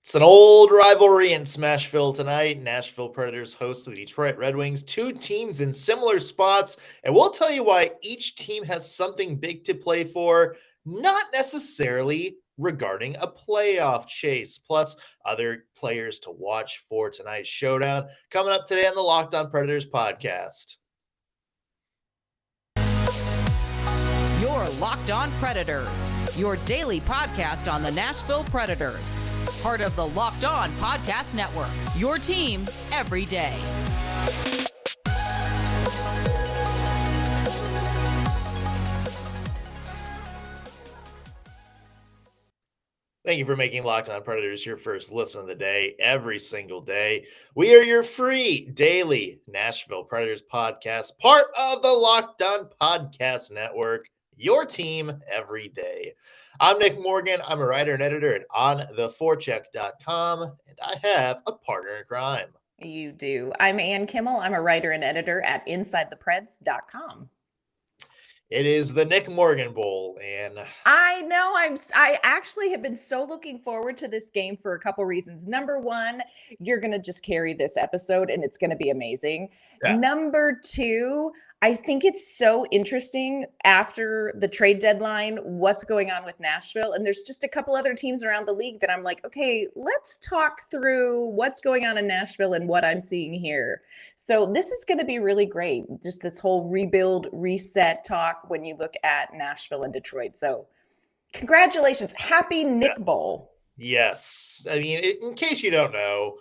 It's an old rivalry in Smashville tonight. Nashville Predators host the Detroit Red Wings, two teams in similar spots, and we'll tell you why each team has something big to play for, not necessarily regarding a playoff chase, plus other players to watch for tonight's showdown. Coming up today on the Locked On Predators podcast. You're Locked On Predators, your daily podcast on the Nashville Predators. Part of the Locked On Podcast Network, your team every day. Thank you for making Locked On Predators your first listen of the day every single day. We are your free daily Nashville Predators podcast, part of the Locked On Podcast Network, your team every day. I'm Nick Morgan. I'm a writer and editor at ontheforecheck.com, and I have a partner in crime. You do. I'm Ann Kimmel. I'm a writer and editor at InsideThePreds.com. It is the Nick Morgan Bowl, and I know I actually have been so looking forward to this game for a couple reasons. Number one, you're going to just carry this episode and it's going to be amazing. Yeah. Number two, I think it's so interesting after the trade deadline, what's going on with Nashville. And there's just a couple other teams around the league that I'm like, okay, let's talk through what's going on in Nashville and what I'm seeing here. So this is going to be really great. Just this whole rebuild, reset talk when you look at Nashville and Detroit. So congratulations. Happy Nick Bowl. Yes. I mean, in case you don't know,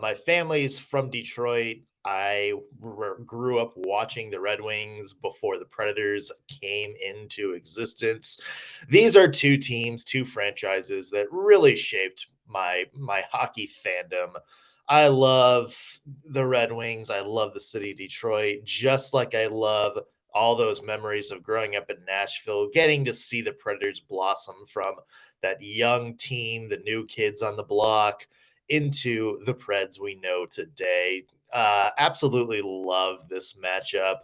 my family's from Detroit. I grew up watching the Red Wings before the Predators came into existence. These are two teams, two franchises that really shaped my hockey fandom. I love the Red Wings. I love the city of Detroit, just like I love all those memories of growing up in Nashville, getting to see the Predators blossom from that young team, the new kids on the block, into the Preds we know today. Absolutely love this matchup,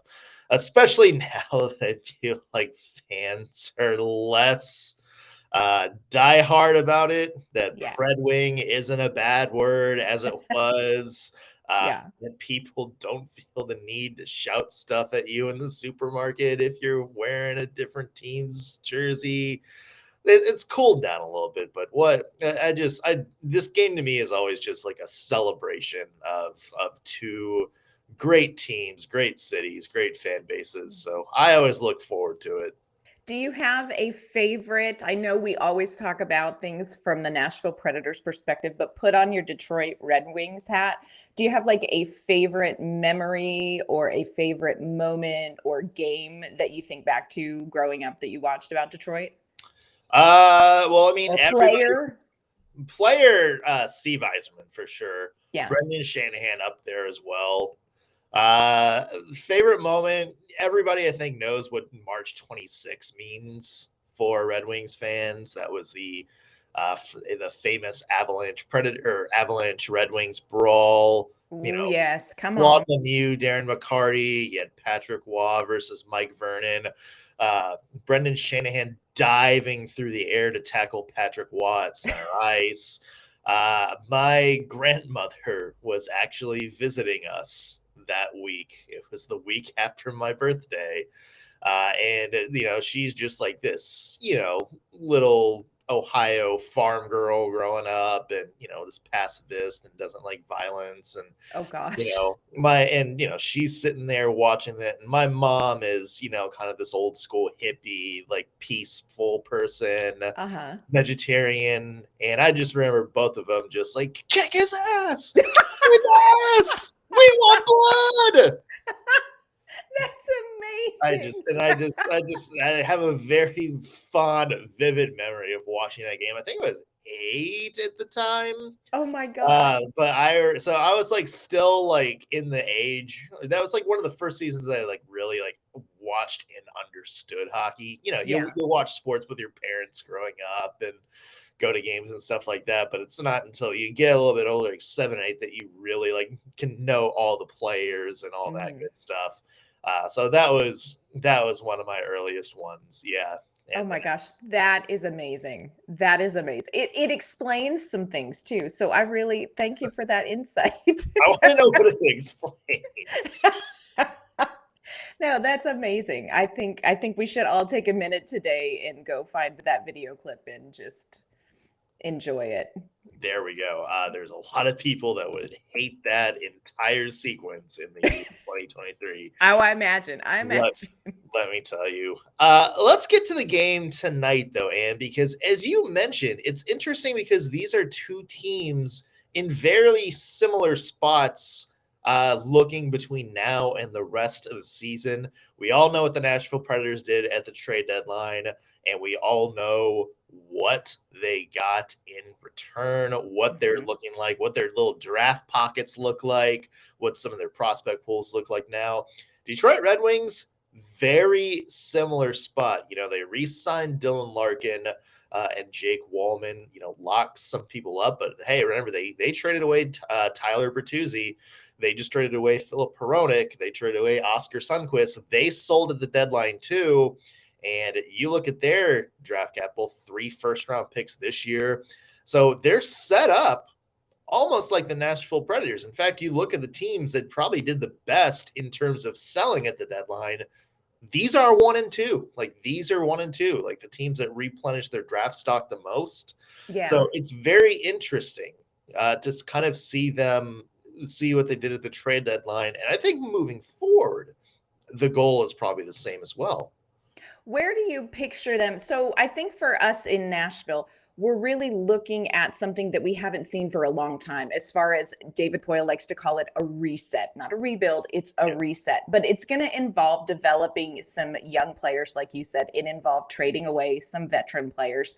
especially now that I feel like fans are less diehard about it. That Yes. Pred Wing isn't a bad word as it was. Yeah. That people don't feel the need to shout stuff at you in the supermarket if you're wearing a different team's jersey. It's cooled down a little bit, but this game to me is always just like a celebration of two great teams, great cities, great fan bases. So I always look forward to it. Do you have a favorite? I know we always talk about things from the Nashville Predators perspective, but put on your Detroit Red Wings hat. Do you have like a favorite memory or a favorite moment or game that you think back to growing up that you watched about Detroit? Well, I mean, player, Steve Yzerman for sure. Yeah. Brendan Shanahan up there as well. Favorite moment, everybody I think knows what March 26 means for Red Wings fans. That was the famous Avalanche Red Wings brawl. Yes, come Claude on. Lemieux, Darren McCarty, you had Patrick Waugh versus Mike Vernon. Brendan Shanahan diving through the air to tackle Patrick Waugh at center ice. My grandmother was actually visiting us that week. It was the week after my birthday. And she's just like this, little Ohio farm girl growing up and, this pacifist and doesn't like violence. And, Oh gosh. she's sitting there watching it. And my mom is, kind of this old school hippie, like peaceful person, vegetarian. And I just remember both of them just like, kick his ass, kick his ass. We want blood. That's amazing. I have a very fond, vivid memory of watching that game. I think it was 8 at the time. Oh my God. But I was like still like in the age that was like one of the first seasons that I like really like watched and understood hockey. You'll watch sports with your parents growing up and go to games and stuff like that, but it's not until you get a little bit older, like 7 or 8, that you really like can know all the players and all that good stuff. So that was one of my earliest ones. Yeah. Oh my gosh, that is amazing. That is amazing. It explains some things too. So I really thank you for that insight. I want to know what it explains. No, that's amazing. I think we should all take a minute today and go find that video clip and just enjoy it. There we go. There's a lot of people that would hate that entire sequence in the year 2023. Oh, I imagine. Let me tell you. Let's get to the game tonight, though, Anne, because as you mentioned, it's interesting because these are two teams in very similar spots looking between now and the rest of the season. We all know what the Nashville Predators did at the trade deadline, and we all know what they got in return, what they're looking like, what their little draft pockets look like, what some of their prospect pools look like now. Detroit Red Wings, very similar spot. They re-signed Dylan Larkin and Jake Wallman, locked some people up. But hey, remember, they traded away Tyler Bertuzzi. They just traded away Philip Hronek. They traded away Oscar Sundqvist. They sold at the deadline too. And you look at their draft capital, 3 first-round picks this year. So they're set up almost like the Nashville Predators. In fact, you look at the teams that probably did the best in terms of selling at the deadline. These are 1 and 2. These are 1 and 2. The teams that replenish their draft stock the most. Yeah. So it's very interesting to kind of see what they did at the trade deadline. And I think moving forward, the goal is probably the same as well. Where do you picture them? So I think for us in Nashville, we're really looking at something that we haven't seen for a long time, as far as David Poyle likes to call it, a reset, not a rebuild. It's a reset, but it's going to involve developing some young players. Like you said, it involved trading away some veteran players.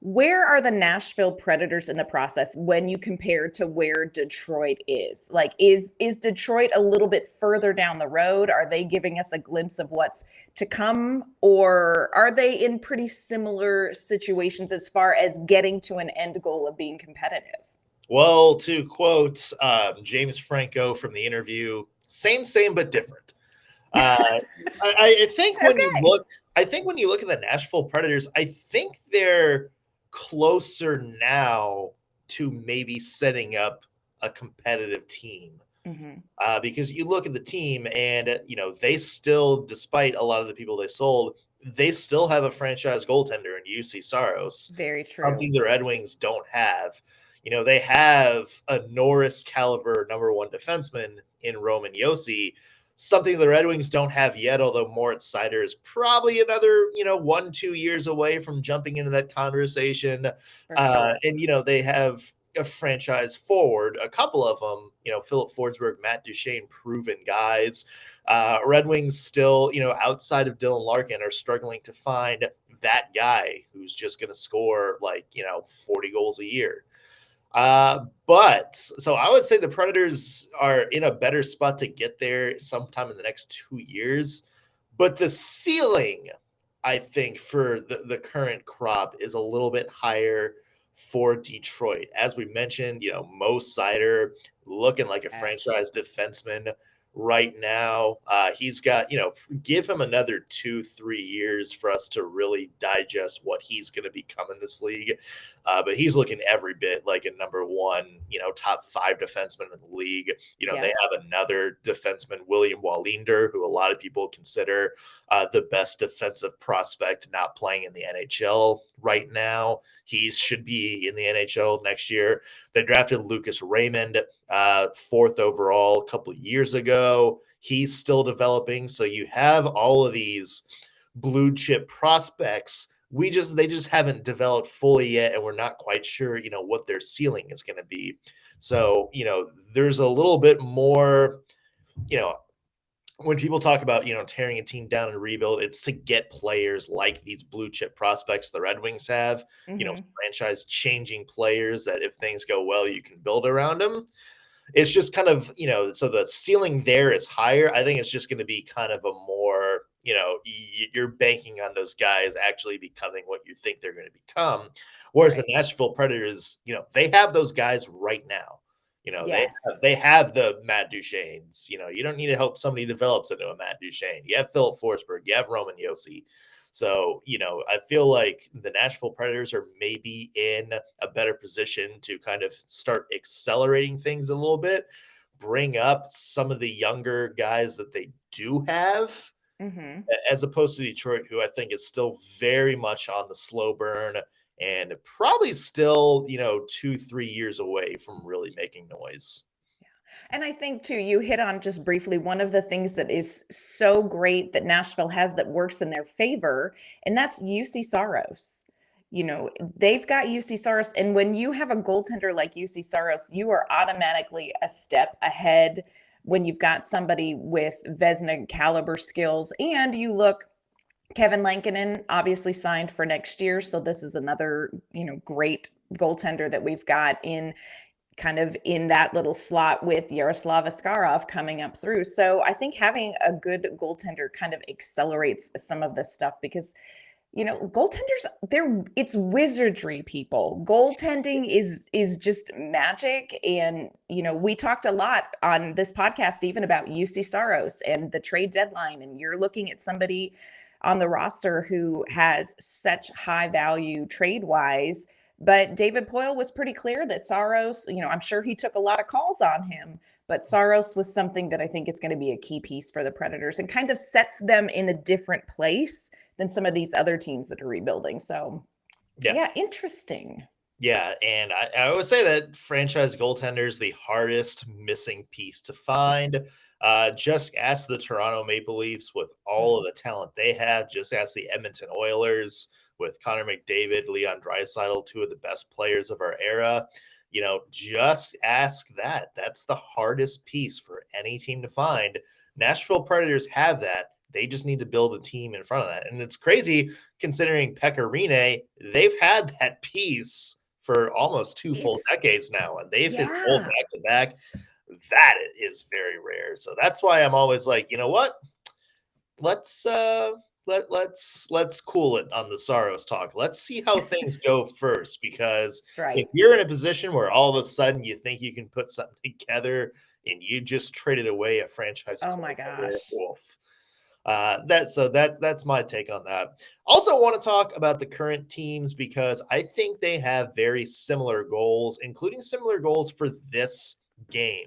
Where are the Nashville Predators in the process when you compare to where Detroit is? Is Detroit a little bit further down the road? Are they giving us a glimpse of what's to come? Or are they in pretty similar situations as far as getting to an end goal of being competitive? Well, to quote James Franco from the interview, same, but different. I think when you look at the Nashville Predators, I think they're closer now to maybe setting up a competitive team. Because you look at the team and, they still, despite a lot of the people they sold, they still have a franchise goaltender in UC Saros. Very true. Something the Red Wings don't have. They have a Norris caliber number 1 defenseman in Roman Josi, something the Red Wings don't have yet, although Moritz Seider is probably another, 1-2 years away from jumping into that conversation. Sure. And, they have a franchise forward, a couple of them, Philip Forsberg, Matt Duchene, proven guys. Red Wings still, outside of Dylan Larkin, are struggling to find that guy who's just going to score 40 goals a year. But so I would say the Predators are in a better spot to get there sometime in the next 2 years. But the ceiling, I think, for the current crop is a little bit higher for Detroit. As we mentioned, Mo Seider looking like a franchise defenseman right now. He's got, give him another 2-3 years for us to really digest what he's going to become in this league. But he's looking every bit like a number 1, top 5 defenseman in the league. They have another defenseman, William Wallinder, who a lot of people consider the best defensive prospect not playing in the NHL right now. He should be in the NHL next year. They drafted Lucas Raymond, 4th overall a couple of years ago. He's still developing. So you have all of these blue chip prospects. They just haven't developed fully yet, and we're not quite sure, what their ceiling is going to be. So, there's a little bit more, when people talk about, tearing a team down and rebuild, it's to get players like these blue chip prospects the Red Wings have, franchise changing players that if things go well, you can build around them. It's just kind of, so the ceiling there is higher. I think it's just going to be kind of a more, you're banking on those guys actually becoming what you think they're going to become. Whereas the Nashville Predators, they have those guys right now. They have the Matt Duchenes. You don't need to hope somebody develops into a Matt Duchene. You have Philip Forsberg. You have Roman Josi. So, I feel like the Nashville Predators are maybe in a better position to kind of start accelerating things a little bit, bring up some of the younger guys that they do have, as opposed to Detroit, who I think is still very much on the slow burn and probably still, 2-3 years away from really making noise. And I think too, you hit on just briefly one of the things that is so great that Nashville has that works in their favor, and that's UC Saros. They've got UC Saros, and when you have a goaltender like UC Saros, you are automatically a step ahead when you've got somebody with Vezina caliber skills. And you look, Kevin Lankinen obviously signed for next year, so this is another, great goaltender that we've got in kind of in that little slot with Yaroslav Askarov coming up through. So I think having a good goaltender kind of accelerates some of this stuff because, goaltenders, it's wizardry, people. Goaltending is just magic. And, we talked a lot on this podcast even about UC Saros and the trade deadline. And you're looking at somebody on the roster who has such high value trade wise. But David Poyle was pretty clear that Saros, I'm sure he took a lot of calls on him, but Saros was something that I think is going to be a key piece for the Predators and kind of sets them in a different place than some of these other teams that are rebuilding. So, yeah interesting. Yeah, and I always say that franchise goaltender is the hardest missing piece to find. Just ask the Toronto Maple Leafs with all of the talent they have. Just ask the Edmonton Oilers with Connor McDavid, Leon Draisaitl, two of the best players of our era. Just ask that. That's the hardest piece for any team to find. Nashville Predators have that. They just need to build a team in front of that. And it's crazy considering Pekka Rinne, they've had that piece for almost two full decades now, and they've hit gold back to back. That is very rare. So that's why I'm always like, you know what? Let's cool it on the Saros talk. Let's see how things go first, because if you're in a position where all of a sudden you think you can put something together and you just traded away a franchise, oh my gosh, wolf. That's my take on that. Also want to talk about the current teams because I think they have very similar goals, including similar goals for this game.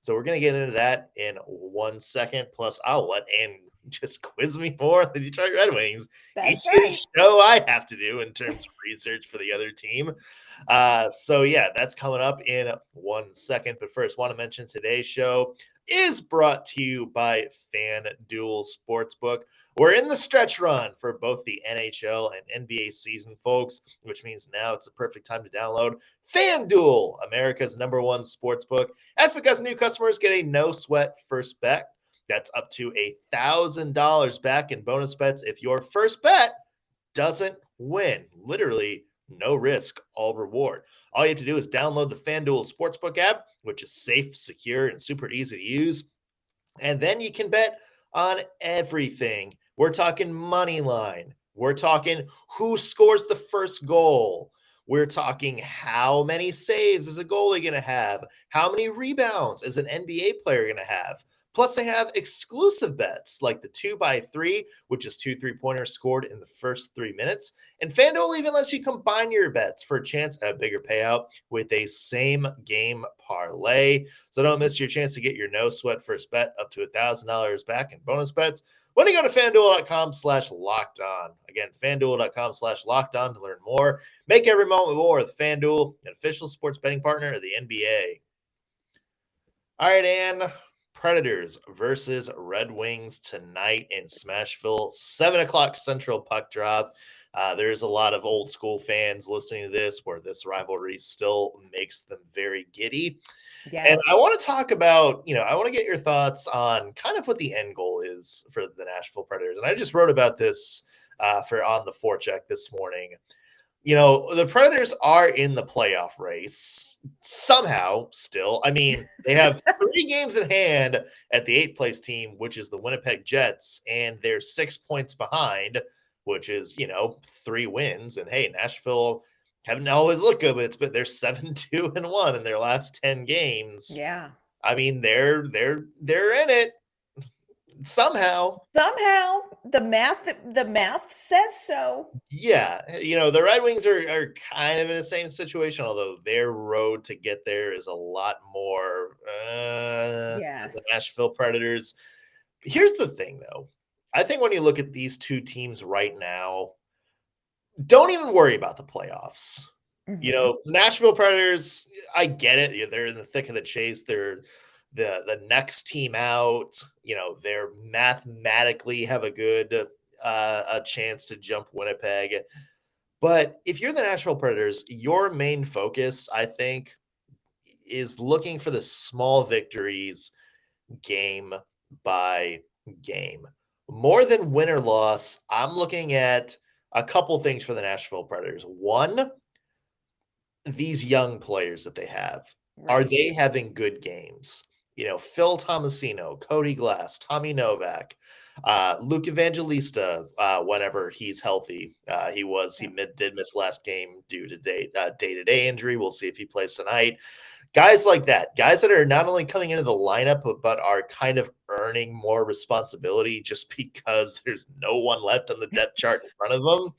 So we're going to get into that in 1 second. Plus, I'll let Ann just quiz me more on the Detroit Red Wings. Each show I have to do in terms of research for the other team. So yeah, that's coming up in 1 second. But first, want to mention today's show is brought to you by FanDuel Sportsbook. We're in the stretch run for both the NHL and NBA season, folks, which means now it's the perfect time to download FanDuel, America's #1 sportsbook. That's because new customers get a no-sweat first bet. That's up to $1,000 back in bonus bets if your first bet doesn't win. Literally, no risk, all reward. All you have to do is download the FanDuel Sportsbook app, which is safe, secure, and super easy to use. And then you can bet on everything. We're talking money line. We're talking who scores the first goal. We're talking how many saves is a goalie going to have? How many rebounds is an NBA player going to have? Plus, they have exclusive bets like the 2x3, which is 2 3-pointers scored in the first 3 minutes. And FanDuel even lets you combine your bets for a chance at a bigger payout with a same game parlay. So don't miss your chance to get your no sweat first bet up to $1,000 back in bonus bets when you go to FanDuel.com/lockedon. Again, FanDuel.com/lockedon to learn more. Make every moment more with FanDuel, an official sports betting partner of the NBA. All right, Ann. Predators versus Red Wings tonight in Smashville, 7 o'clock Central puck drop. There's a lot of old school fans listening to this where this rivalry still makes them very giddy. Yes. And I want to talk about, I want to get your thoughts on kind of what the end goal is for the Nashville Predators. And I just wrote about this on the forecheck this morning. The Predators are in the playoff race somehow still. I mean, they have 3 games in hand at the 8th place team, which is the Winnipeg Jets, and they're 6 points behind, which is, 3 wins. And hey, Nashville haven't always looked good, but they're 7-2-1 in their last 10 games. Yeah. I mean, they're in it. somehow. the math says so. Yeah, the Red Wings are kind of in the same situation, although their road to get there is a lot more than the Yes. Nashville Predators. Here's the thing, though. I think when you look at these two teams right now, don't even worry about the playoffs. Mhm. Nashville Predators, I get it. They're in the thick of the chase. They're the next team out. They're mathematically have a good a chance to jump Winnipeg. But if you're the Nashville Predators, your main focus, I think, is looking for the small victories game by game. More than win or loss, I'm looking at a couple things for the Nashville Predators. One, these young players that they have. Are Right. they having good games? Phil Tomasino, Cody Glass, Tommy Novak, Luke Evangelista, whenever he's healthy. He did miss last game due to day-to-day injury. We'll see if he plays tonight. Guys like that, guys that are not only coming into the lineup, but are kind of earning more responsibility just because there's no one left on the depth chart in front of them.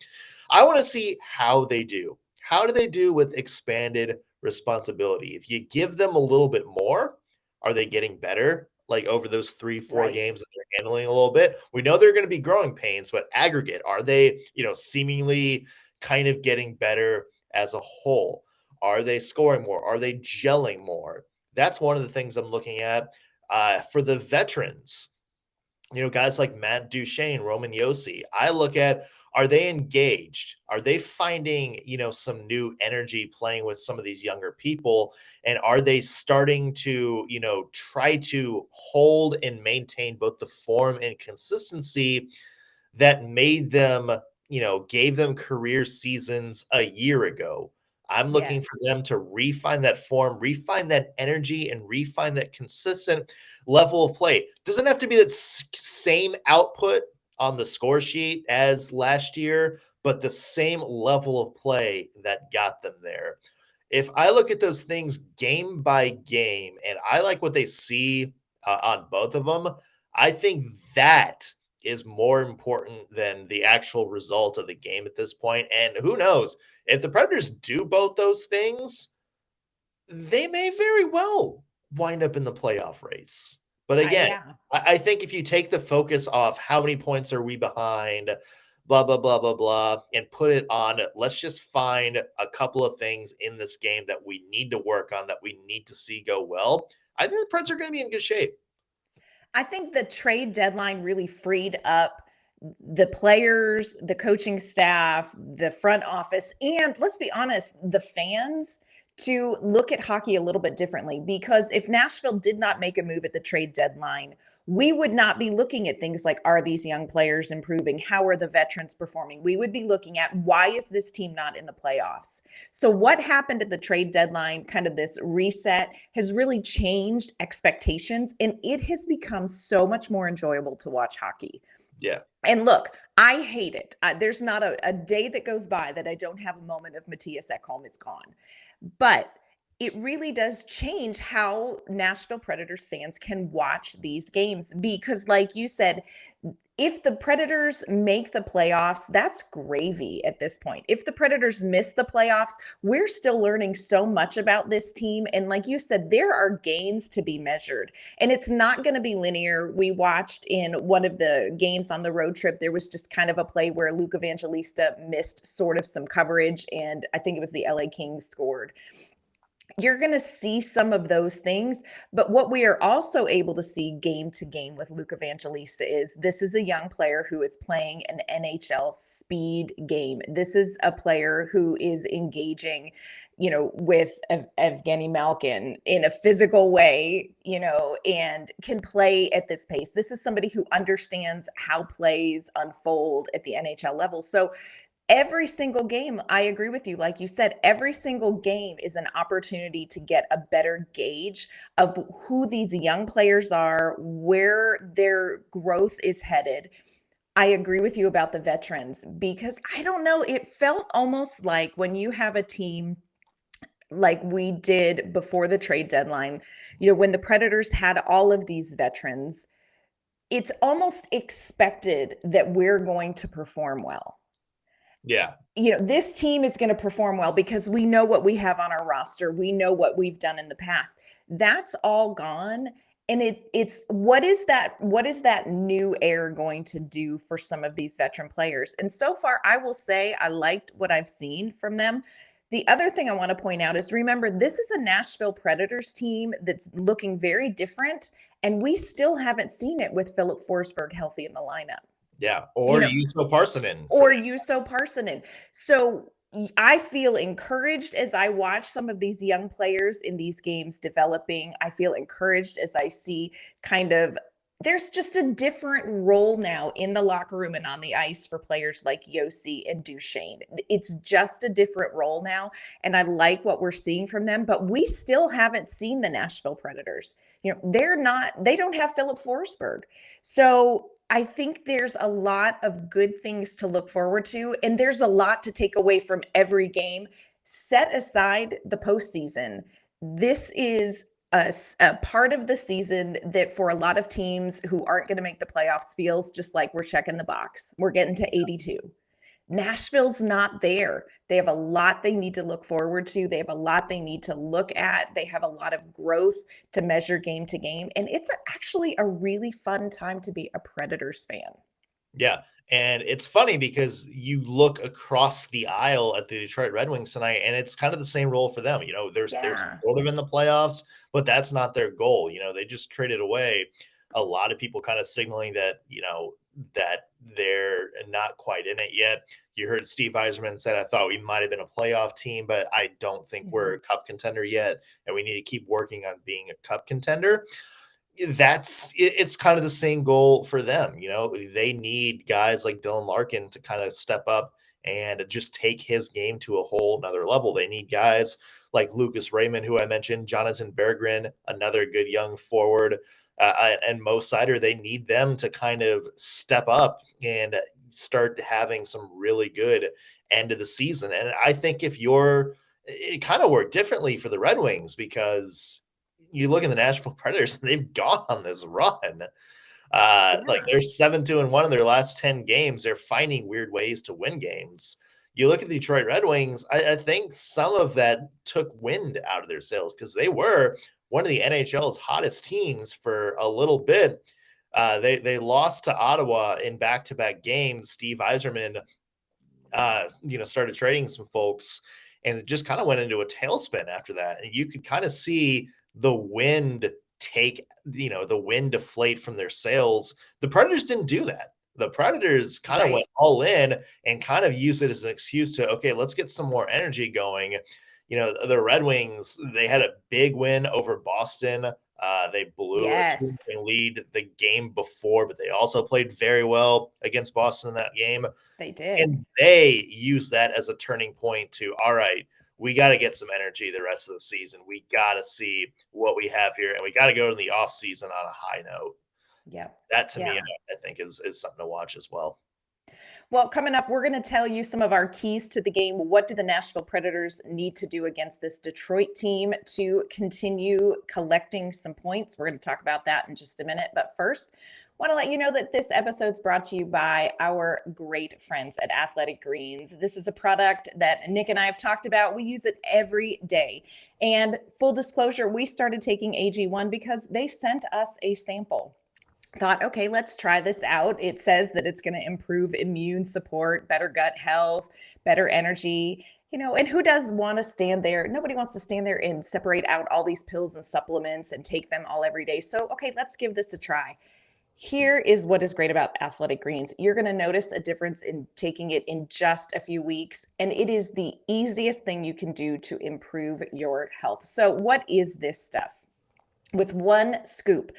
I want to see how they do. How do they do with expanded responsibility? If you give them a little bit more, are they getting better? Like over those 3-4 Right. games that they're handling a little bit, we know they're going to be growing pains, but aggregate, are they, seemingly kind of getting better as a whole? Are they scoring more? Are they gelling more? That's one of the things I'm looking at. For the veterans, guys like Matt Duchene, Roman Yossi, I look at, are they engaged? Are they finding, some new energy playing with some of these younger people? And are they starting to, try to hold and maintain both the form and consistency that made them, gave them career seasons a year ago? I'm looking for Yes. them to refine that form, refine that energy, and refine that consistent level of play. Doesn't have to be that same output on the score sheet as last year, but the same level of play that got them there. If I look at those things game by game, and I like what they see on both of them, I think that is more important than the actual result of the game at this point. And who knows? If the Predators do both those things, they may very well wind up in the playoff race. But again, Yeah. I think if you take the focus off how many points are we behind, blah, blah, blah, blah, blah, and put it on, let's just find a couple of things in this game that we need to work on, that we need to see go well, I think the Preds are going to be in good shape. I think the trade deadline really freed up the players, the coaching staff, the front office, and let's be honest, the fans to look at hockey a little bit differently. Because if Nashville did not make a move at the trade deadline, we would not be looking at things like, are these young players improving? How are the veterans performing? We would be looking at, why is this team not in the playoffs? So what happened at the trade deadline, kind of this reset, has really changed expectations, and it has become so much more enjoyable to watch hockey. Yeah. And look, I hate it. There's not a day that goes by that I don't have a moment of Matthias Ekholm is gone. But it really does change how Nashville Predators fans can watch these games because, like you said, if the Predators make the playoffs, that's gravy at this point. If the Predators miss the playoffs, we're still learning so much about this team. And like you said, there are gains to be measured, and it's not going to be linear. We watched in one of the games on the road trip, there was just kind of a play where Luke Evangelista missed sort of some coverage, and I think it was the LA Kings scored. You're going to see some of those things, but what we are also able to see game to game with Luke Evangelista is this is a young player who is playing an NHL speed game. This is a player who is engaging, with Evgeny Malkin in a physical way, and can play at this pace. This is somebody who understands how plays unfold at the NHL level. So every single game, I agree with you. Like you said, every single game is an opportunity to get a better gauge of who these young players are, where their growth is headed. I agree with you about the veterans because I don't know, it felt almost like when you have a team like we did before the trade deadline, when the Predators had all of these veterans, it's almost expected that we're going to perform well. Yeah. This team is going to perform well because we know what we have on our roster. We know what we've done in the past. That's all gone. And it's what is that new air going to do for some of these veteran players? And so far, I will say I liked what I've seen from them. The other thing I want to point out is, remember, this is a Nashville Predators team that's looking very different, and we still haven't seen it with Philip Forsberg healthy in the lineup. Yeah, or Juuso Parssinen. Juuso Parssinen. So I feel encouraged as I watch some of these young players in these games developing. I feel encouraged as I see there's just a different role now in the locker room and on the ice for players like Josi and Duchesne. It's just a different role now, and I like what we're seeing from them, but we still haven't seen the Nashville Predators. They don't have Philip Forsberg. So I think there's a lot of good things to look forward to, and there's a lot to take away from every game. Set aside the postseason. This is a part of the season that for a lot of teams who aren't going to make the playoffs feels just like we're checking the box. We're getting to 82. Nashville's not there. They have a lot they need to look forward to. They have a lot they need to look at. They have a lot of growth to measure game to game. And it's actually a really fun time to be a Predators fan. Yeah. And it's funny because you look across the aisle at the Detroit Red Wings tonight, and it's kind of the same role for them. They're sort of in the playoffs, but that's not their goal. They just traded away a lot of people, kind of signaling that, that they're not quite in it yet. You heard Steve Yzerman said, I thought we might have been a playoff team, but I don't think we're a cup contender yet, and we need to keep working on being a cup contender. It's kind of the same goal for them. They need guys like Dylan Larkin to kind of step up and just take his game to a whole nother level. They need guys like Lucas Raymond, who I mentioned, Jonatan Berggren, another good young forward, and Mo Seider. They need them to kind of step up and start having some really good end of the season. And I think it kind of worked differently for the Red Wings, because you look at the Nashville Predators, they've gone on this run. Like they're 7-2-1 in their last 10 games. They're finding weird ways to win games. You look at the Detroit Red Wings, I think some of that took wind out of their sails, because they were one of the NHL's hottest teams for a little bit. They lost to Ottawa in back-to-back games. Steve Yzerman, started trading some folks, and it just kind of went into a tailspin after that. And you could kind of see the wind deflate from their sails. The Predators didn't do that. The Predators kind of went all in and kind of used it as an excuse to, okay, let's get some more energy going. The Red Wings, they had a big win over Boston. They blew a 2-0 lead the game before, but they also played very well against Boston in that game. They did. And they used that as a turning point to, all right, we got to get some energy the rest of the season. We got to see what we have here, and we got to go to the off season on a high note. Yeah. That to me, I think is something to watch as well. Well, coming up, we're going to tell you some of our keys to the game. What do the Nashville Predators need to do against this Detroit team to continue collecting some points? We're going to talk about that in just a minute. But first, want to let you know that this episode's brought to you by our great friends at Athletic Greens. This is a product that Nick and I have talked about. We use it every day. And full disclosure, we started taking AG1 because they sent us a sample. Thought, okay, let's try this out. It says that it's going to improve immune support, better gut health, better energy, and who does want to stand there? Nobody wants to stand there and separate out all these pills and supplements and take them all every day. So, okay, let's give this a try. Here is what is great about Athletic Greens. You're going to notice a difference in taking it in just a few weeks, and it is the easiest thing you can do to improve your health. So what is this stuff? With one scoop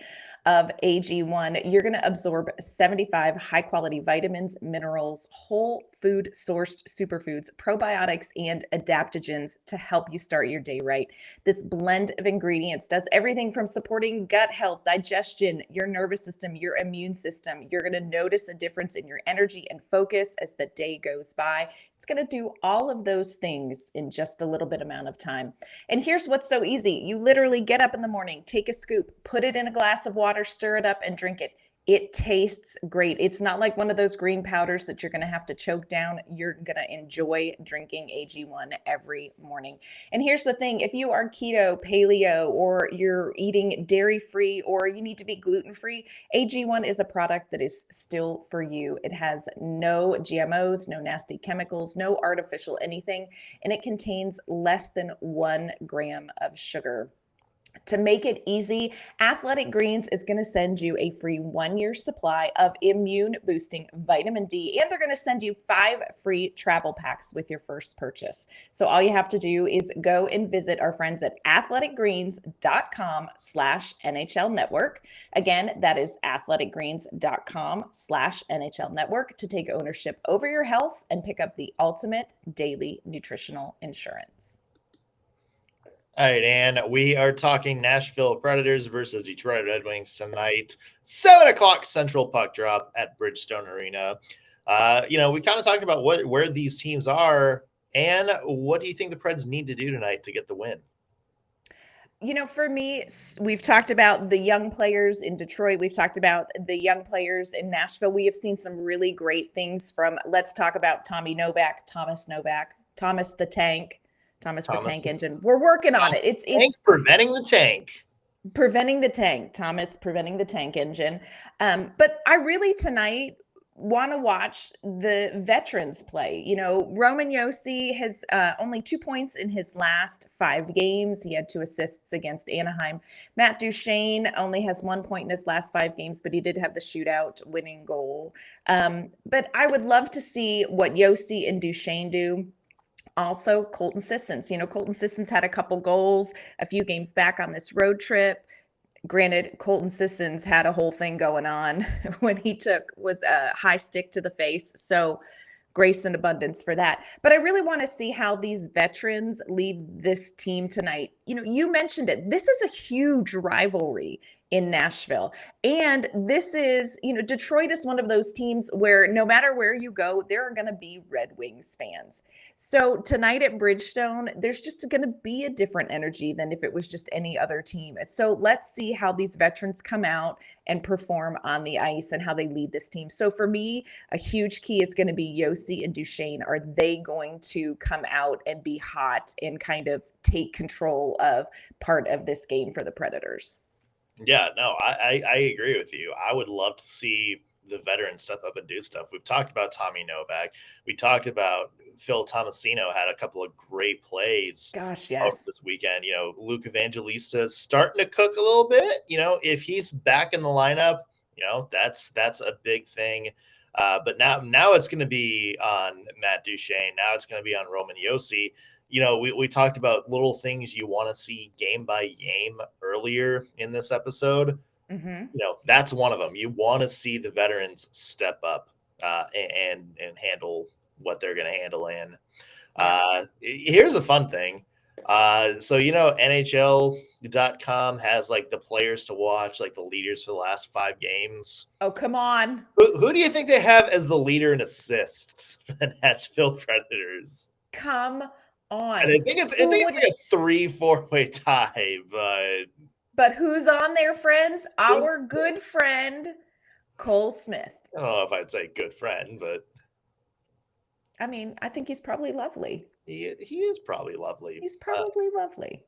of AG1, you're going to absorb 75 high-quality vitamins, minerals, whole food sourced superfoods, probiotics, and adaptogens to help you start your day right. This blend of ingredients does everything from supporting gut health, digestion, your nervous system, your immune system. You're going to notice a difference in your energy and focus as the day goes by. It's going to do all of those things in just a little bit amount of time. And here's what's so easy. You literally get up in the morning, take a scoop, put it in a glass of water, stir it up, and drink it. It tastes great. It's not like one of those green powders that you're going to have to choke down. You're going to enjoy drinking AG1 every morning. And here's the thing. If you are keto, paleo, or you're eating dairy-free, or you need to be gluten-free, AG1 is a product that is still for you. It has no GMOs, no nasty chemicals, no artificial anything, and it contains less than 1 gram of sugar. To make it easy, Athletic Greens is going to send you a free 1-year supply of immune boosting vitamin D, and they're going to send you 5 free travel packs with your first purchase. So all you have to do is go and visit our friends at athleticgreens.com/NHL network. Again, that is athleticgreens.com/NHL network to take ownership over your health and pick up the ultimate daily nutritional insurance. All right, and we are talking Nashville Predators versus Detroit Red Wings tonight. 7 o'clock Central puck drop at Bridgestone Arena. We kind of talked about where these teams are, and what do you think the Preds need to do tonight to get the win? For me, we've talked about the young players in Detroit. We've talked about the young players in Nashville. We have seen some really great things from, let's talk about Novak, Thomas the Tank. Thomas the Tank Engine. We're working on it. It's preventing the tank. Thomas preventing the tank engine. But I really tonight want to watch the veterans play. Roman Josi has only 2 points in his last 5 games. He had 2 assists against Anaheim. Matt Duchene only has 1 point in his last 5 games, but he did have the shootout winning goal. But I would love to see what Josi and Duchene do. Also, Colton Sissons. Colton Sissons had a couple goals a few games back on this road trip. Granted, Colton Sissons had a whole thing going on when he was a high stick to the face. So grace and abundance for that. But I really want to see how these veterans lead this team tonight. You mentioned it. This is a huge rivalry in Nashville. And this is, Detroit is one of those teams where no matter where you go, there are going to be Red Wings fans. So tonight at Bridgestone, there's just going to be a different energy than if it was just any other team. So let's see how these veterans come out and perform on the ice and how they lead this team. So for me, a huge key is going to be Josi and Duchene. Are they going to come out and be hot and kind of take control of part of this game for the Predators? Yeah, no, I agree with you. I would love to see the veterans step up and do stuff. We've talked about Tommy Novak. We talked about Phil Tomasino had a couple of great plays. Gosh, yes. This weekend. Luke Evangelista is starting to cook a little bit. If he's back in the lineup, that's a big thing. But now it's going to be on Matt Duchene. Now it's going to be on Roman Josi. We talked about little things you want to see game by game earlier in this episode. Mm-hmm. That's one of them. You want to see the veterans step up and handle what they're going to handle in. Here's a fun thing. So, NHL.com has the players to watch, the leaders for the last 5 games. Oh, come on. Who do you think they have as the leader in assists for the Nashville Predators? Come on. And I think it's like a 3-4-way tie, but who's on there, friends? Our good friend, Cole Smith. I don't know if I'd say good friend, but I mean, I think he's probably lovely. He is probably lovely. He's probably lovely.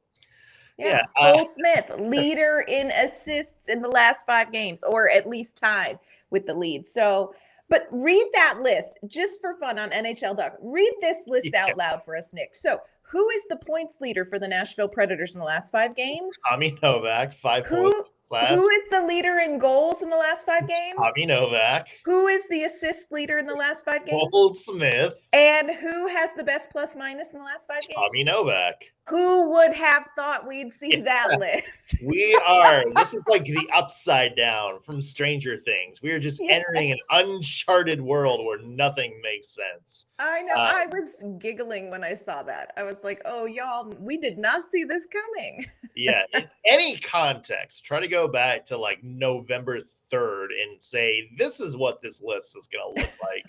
Yeah. Cole Smith, leader in assists in the last 5 games, or at least tied with the lead. So, but read that list just for fun on NHL.com. Read this list out loud for us, Nick. So, who is the points leader for the Nashville Predators in the last 5 games? Tommy Novak, 5 points. Who is the leader in goals in the last 5 games? Tommy Novak. Who is the assist leader in the last 5 games? Cole Smith. And who has the best plus minus in the last 5 games? Tommy Novak. Who would have thought we'd see that list? This is like the upside down from Stranger Things. We are just entering an uncharted world where nothing makes sense. I know. I was giggling when I saw that. I was like, oh, y'all, we did not see this coming. Yeah. In any context, try to go back to November 3rd and say, this is what this list is going to look like.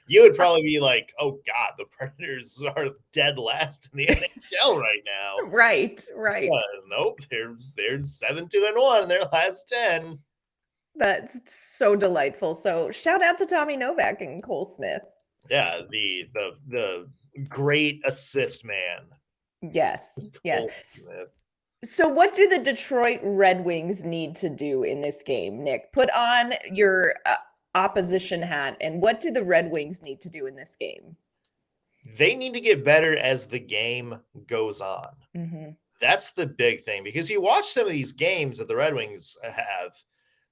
You would probably be like, oh, God, the Predators are dead last in the NHL right now. Right. Nope. They're 7-2-1 in their last 10. That's so delightful. So shout out to Tommy Novak and Cole Smith. Yeah, the great assist man. Yes. Cole Smith. So what do the Detroit Red Wings need to do in this game, Nick? Put on your opposition hat, and what do the Red Wings need to do in this game? They need to get better as the game goes on. Mm-hmm. That's the big thing, because you watch some of these games that the Red Wings have,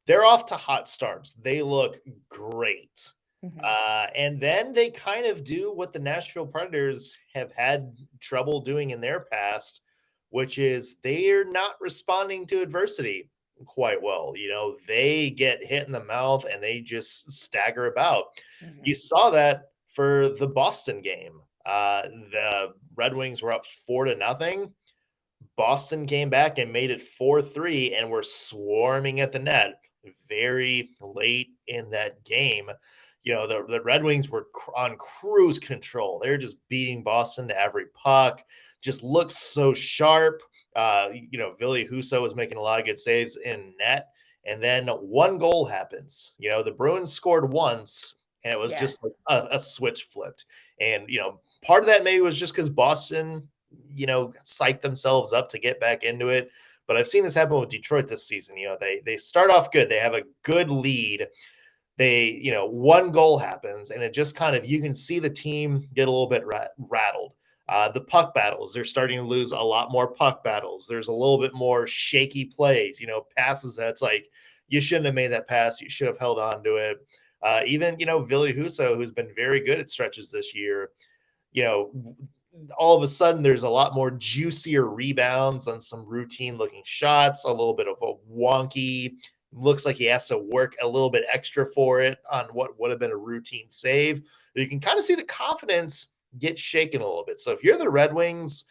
they're off to hot starts. They look great. Mm-hmm. And then they kind of do what the Nashville Predators have had trouble doing in their past, which is they're not responding to adversity quite well. You know, they get hit in the mouth and they just stagger about. Mm-hmm. You saw that for the Boston game. The Red Wings were up 4-0. Boston came back and made it 4-3 and were swarming at the net very late in that game. You know, the Red Wings were on cruise control. They were just beating Boston to every puck, just looked so sharp. You know, Ville Husso was making a lot of good saves in net. And then one goal happens. You know, the Bruins scored once, and it was just like a switch flipped. And, you know, part of that maybe was just because Boston, you know, psyched themselves up to get back into it. But I've seen this happen with Detroit this season. You know, they start off good. They have a good lead. They, you know, one goal happens, and it just kind of, you can see the team get a little bit rattled. The puck battles, they're starting to lose a lot more puck battles. There's a little bit more shaky plays, you know, passes that's like, you shouldn't have made that pass. You should have held on to it. Even, you know, Ville Husso, who's been very good at stretches this year, you know, all of a sudden there's a lot more juicier rebounds on some routine looking shots, a little bit of a wonky, looks like he has to work a little bit extra for it on what would have been a routine save. You can kind of see the confidence get shaken a little bit. So if you're the Red Wings,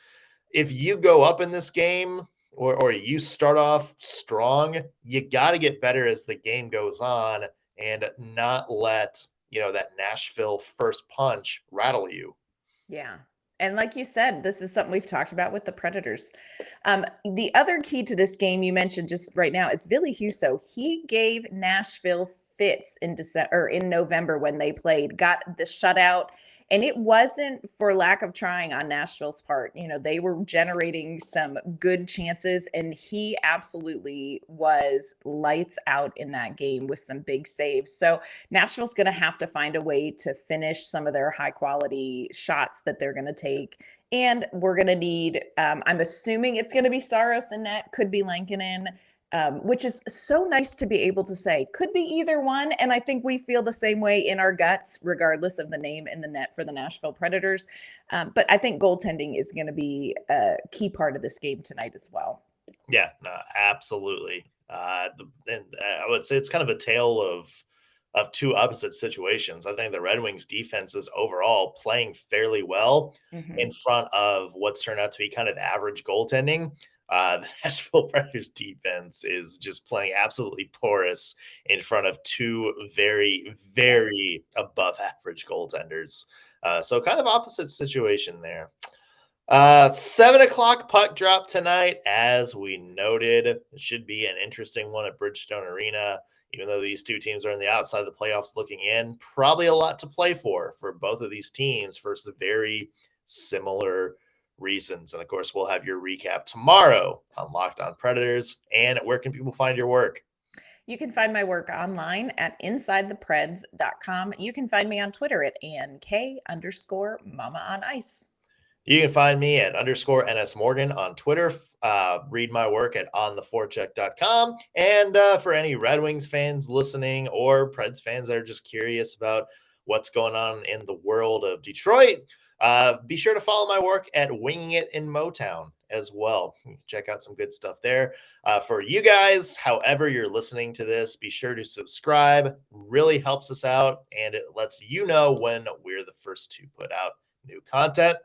if you go up in this game or you start off strong, you got to get better as the game goes on and not let, you know, that Nashville first punch rattle you. Yeah. And like you said, this is something we've talked about with the Predators. The other key to this game you mentioned just right now is Ville Husso. He gave Nashville fits in November when they played, got the shutout. And it wasn't for lack of trying on Nashville's part. You know, they were generating some good chances, and he absolutely was lights out in that game with some big saves. So Nashville's going to have to find a way to finish some of their high quality shots that they're going to take. And we're going to need, I'm assuming it's going to be Saros in net, could be Lankinen. Which is so nice to be able to say, could be either one. And I think we feel the same way in our guts, regardless of the name in the net for the Nashville Predators. But I think goaltending is going to be a key part of this game tonight as well. Yeah, no, absolutely. And I would say it's kind of a tale of two opposite situations. I think the Red Wings defense is overall playing fairly well in front of what's turned out to be kind of average goaltending. The Nashville Predators defense is just playing absolutely porous in front of two very, very above average goaltenders. So kind of opposite situation there. 7:00 puck drop tonight. As we noted, it should be an interesting one at Bridgestone Arena. Even though these two teams are on the outside of the playoffs looking in, probably a lot to play for both of these teams for some very similar reasons. And of course, we'll have your recap tomorrow on Locked On Predators. And where can people find your work? You can find my work online at InsideThePreds.com. You can find me on Twitter at ANK_Mama on Ice. You can find me at _NS Morgan on Twitter. Read my work at ontheforecheck.com. And for any Red Wings fans listening or Preds fans that are just curious about what's going on in the world of Detroit, be sure to follow my work at Winging It in Motown as well. Check out some good stuff there. For you guys, however you're listening to this, be sure to subscribe. Really helps us out, and it lets you know when we're the first to put out new content.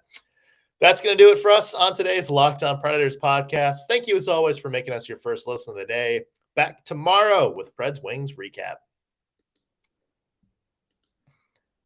That's going to do it for us on today's Locked On Predators podcast. Thank you, as always, for making us your first listen of the day. Back tomorrow with Preds Wings recap.